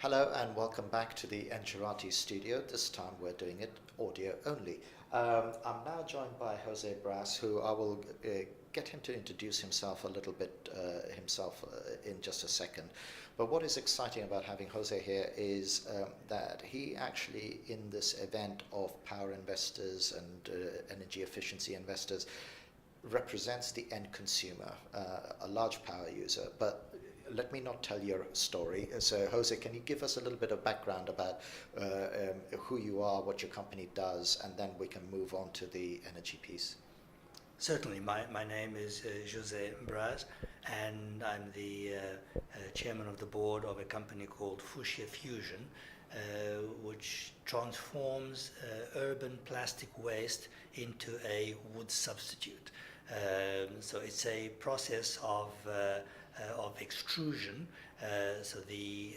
Hello and welcome back to the Enchirati studio. This time we're doing it audio only. I'm now joined by José Braz, who I will get him to introduce himself a little bit in just a second. But what is exciting about having José here is that he actually, in this event of power investors and energy efficiency investors, represents the end consumer, a large power user. But let me not tell your story. So, Jose, can you give us a little bit of background about who you are, what your company does, and then we can move on to the energy piece? Certainly. My name is José Braz, and I'm the chairman of the board of a company called Fuschia Fusion, which transforms urban plastic waste into a wood substitute. So it's a process of extrusion. So the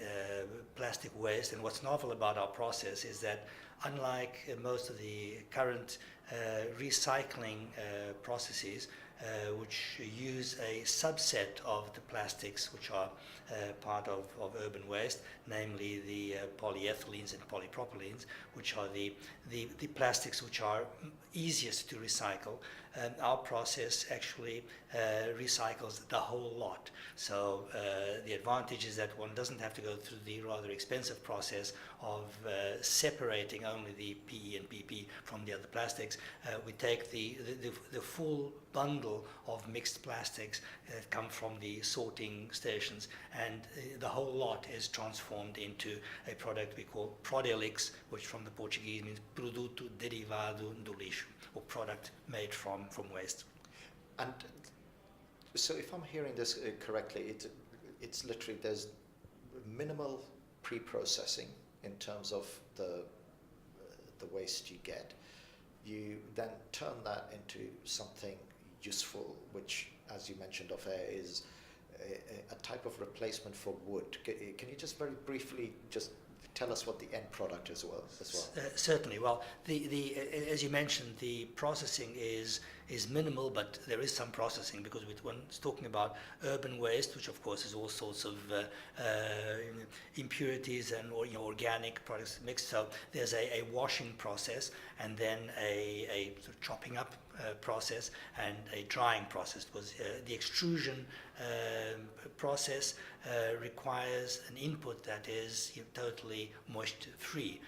plastic waste, and what's novel about our process is that unlike most of the current recycling processes, which use a subset of the plastics which are part of urban waste, namely the polyethylenes and polypropylenes, which are the plastics which are easiest to recycle. Our process actually recycles the whole lot. So the advantage is that one doesn't have to go through the rather expensive process of separating only the PE and PP from the other plastics. We take the full bundle of mixed plastics that come from the sorting stations, and the whole lot is transformed into a product we call Prodelix, which from the Portuguese means produto derivado do lixo, or product made from waste. And so if I'm hearing this correctly, it's literally there's minimal pre-processing in terms of the waste you get. You then turn that into something useful, which, as you mentioned off air, is a type of replacement for wood. Can you just very briefly just tell us what the end product is as well? Certainly. Well, as you mentioned, the processing is minimal, but there is some processing because one's talking about urban waste, which of course is all sorts of impurities and organic products mixed. So there's a washing process, and then a sort of chopping up process, and a drying process. Because the extrusion process requires an input that is totally moisture free.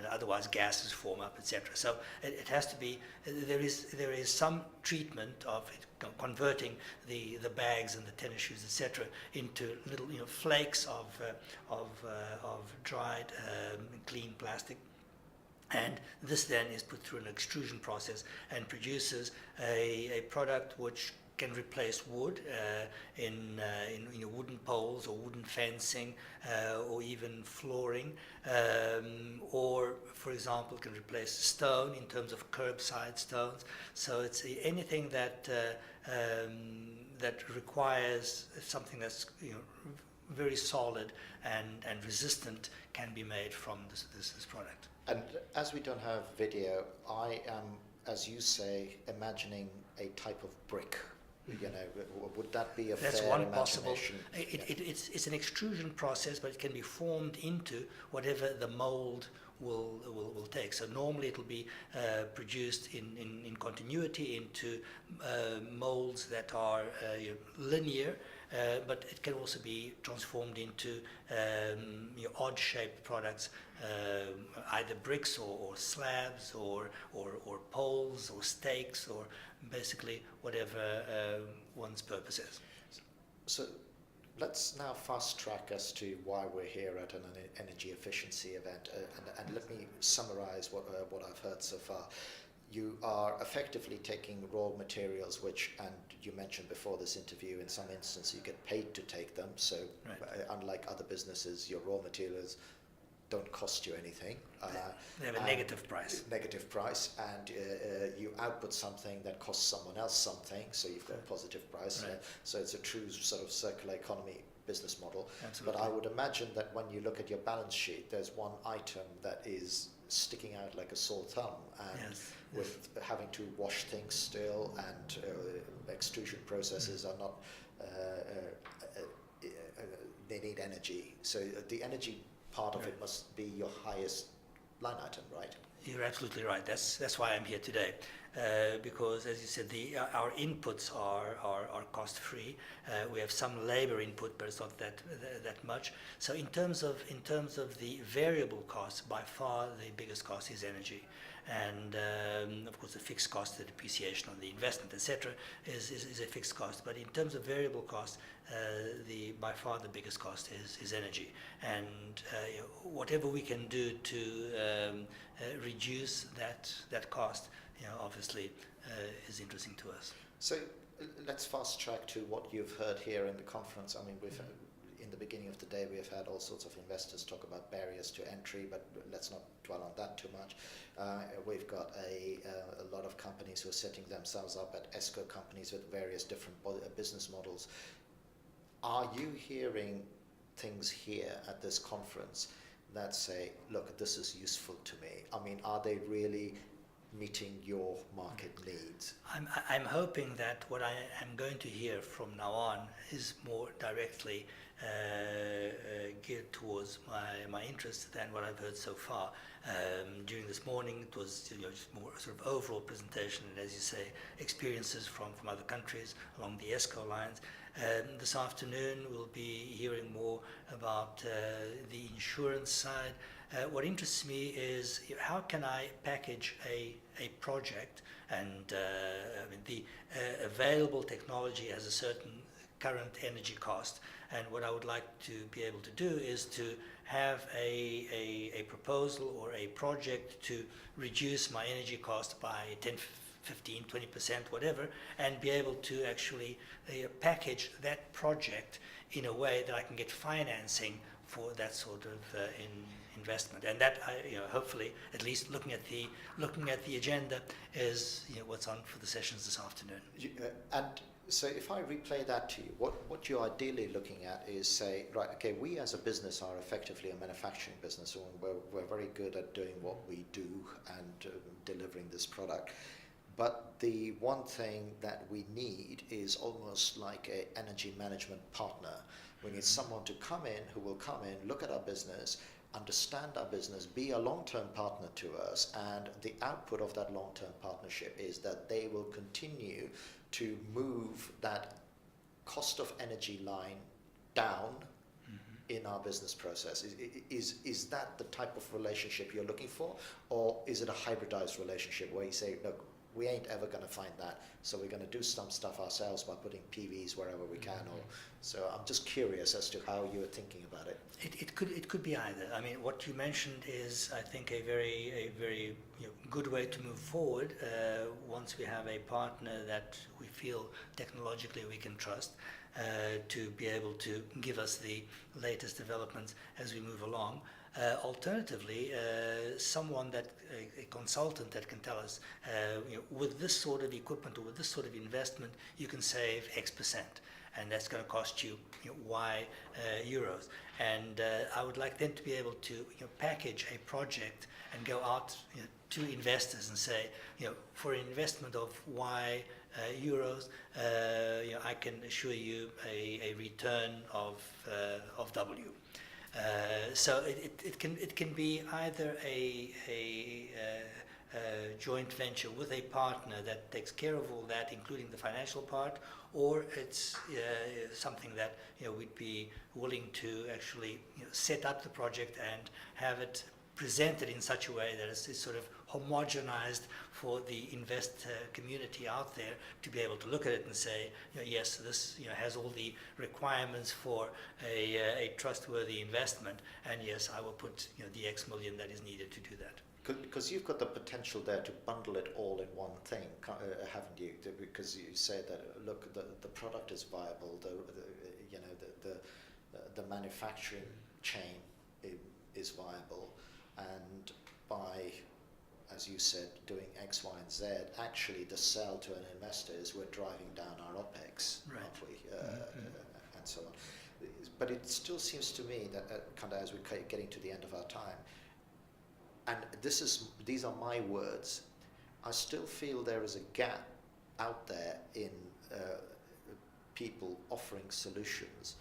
Otherwise gases form up, etc. So it has to be, there is some treatment of it, converting the bags and the tennis shoes, etc., into little flakes of dried clean plastic. And this then is put through an extrusion process and produces a product which can replace wood in wooden poles or wooden fencing or even flooring, or, for example, can replace stone in terms of curbside stones. So it's anything that that requires something that's very solid and resistant can be made from this product. And as we don't have video, I am, as you say, imagining a type of brick. Would that be a That's fair one possible. It's It's an extrusion process, but it can be formed into whatever the mold will take. So normally it will be produced in continuity into molds that are linear, but it can also be transformed into odd-shaped products, either bricks or slabs or poles or stakes, or basically whatever one's purpose is. So let's now fast track as to why we're here at an energy efficiency event, and let me summarize what I've heard so far. You are effectively taking raw materials, and you mentioned before this interview, in some instances you get paid to take them. So right. Unlike other businesses, your raw materials don't cost you anything. They have a negative price. Negative price, and you output something that costs someone else something, so you've got a positive price. Right. So it's a true sort of circular economy business model. Absolutely. But I would imagine that when you look at your balance sheet, there's one item that is sticking out like a sore thumb, and yes. with having to wash things still, and extrusion processes are not, they need energy. So the energy part of Right. it must be your highest line item, right? You're absolutely right. That's why I'm here today, because as you said, our inputs are cost free. We have some labor input, but it's not that much. So in terms of the variable costs, by far the biggest cost is energy, and of course the fixed cost, the depreciation on the investment, etc., is a fixed cost. But in terms of variable costs, by far the biggest cost is energy, and whatever we can do to reduce that cost, obviously is interesting to us. So let's fast track to what you've heard here in the conference. I mean, in the beginning of the day, we have had all sorts of investors talk about barriers to entry, but let's not dwell on that too much. We've got a lot of companies who are setting themselves up at ESCO companies with various different business models. Are you hearing things here at this conference that say, look, this is useful to me? I mean, are they really meeting your market needs? I'm hoping that what I am going to hear from now on is more directly geared towards my interests than what I've heard so far. During this morning, it was just more sort of overall presentation, and as you say, experiences from other countries along the ESCO lines. This afternoon, we'll be hearing more about the insurance side. What interests me is how can I package a project, and I mean, the available technology has a certain current energy cost, and what I would like to be able to do is to have a proposal or a project to reduce my energy cost by 10, 15, 20%, whatever, and be able to actually package that project in a way that I can get financing for that sort of investment. And that, hopefully, at least looking at the agenda, is what's on for the sessions this afternoon. And so if I replay that to you, what you're ideally looking at is say, right, okay, we as a business are effectively a manufacturing business, and we're very good at doing what we do and delivering this product. But the one thing that we need is almost like an energy management partner. We need someone to come in who will come in, look at our business, understand our business, be a long-term partner to us, and the output of that long-term partnership is that they will continue to move that cost of energy line down in our business process. Is that the type of relationship you're looking for, or is it a hybridized relationship where you say, look, we ain't ever going to find that, so we're going to do some stuff ourselves by putting PVs wherever we can? Or so I'm just curious as to how you're thinking about it. It could be either. I mean, what you mentioned is, I think, a very good way to move forward. Once we have a partner that we feel technologically we can trust, to be able to give us the latest developments as we move along. Alternatively, someone a consultant that can tell us, with this sort of equipment or with this sort of investment, you can save X%, and that's going to cost you, Y euros. And I would like them to be able to package a project and go out to investors and say, for an investment of Y euros, I can assure you a return of W. So it can be either a joint venture with a partner that takes care of all that, including the financial part, or it's something that we'd be willing to actually set up the project and have it presented in such a way that it's sort of homogenized for the investor community out there to be able to look at it and say, yes, this has all the requirements for a trustworthy investment, and yes, I will put the X million that is needed to do that. Because you've got the potential there to bundle it all in one thing, haven't you? Because you say that, look, the product is viable, the manufacturing chain is viable, and by, as you said, doing X, Y, and Z, actually the sell to an investor is we're driving down our OPEX, right, aren't we? And so on. But it still seems to me that kind of as we're getting to the end of our time, and these are my words, I still feel there is a gap out there in people offering solutions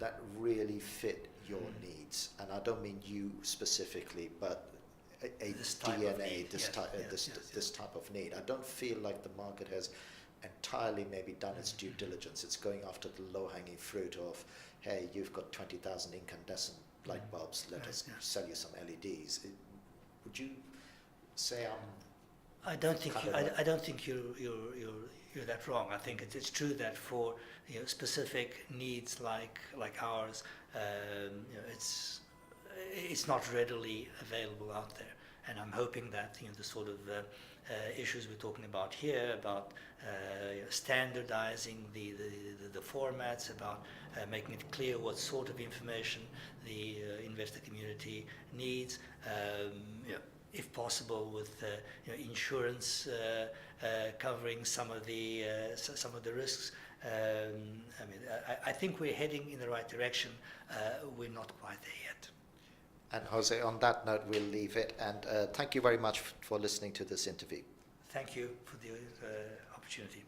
that really fit your needs, and I don't mean you specifically, but a This type of DNA, need, this yes, type, yes, this type of need. I don't feel like the market has entirely maybe done its due diligence. It's going after the low-hanging fruit of, hey, you've got 20,000 incandescent light bulbs. Let Right, us yeah. sell you some LEDs. Would you say I don't think kind you, of like- I don't think you're that wrong. I think it's true that for specific needs like ours, it's not readily available out there. And I'm hoping that the sort of issues we're talking about here, about standardizing the formats, about making it clear what sort of information the investor community needs, if possible with insurance covering some of the risks. I think we're heading in the right direction. We're not quite there yet. And Jose, on that note, we'll leave it. And thank you very much for listening to this interview. Thank you for the opportunity.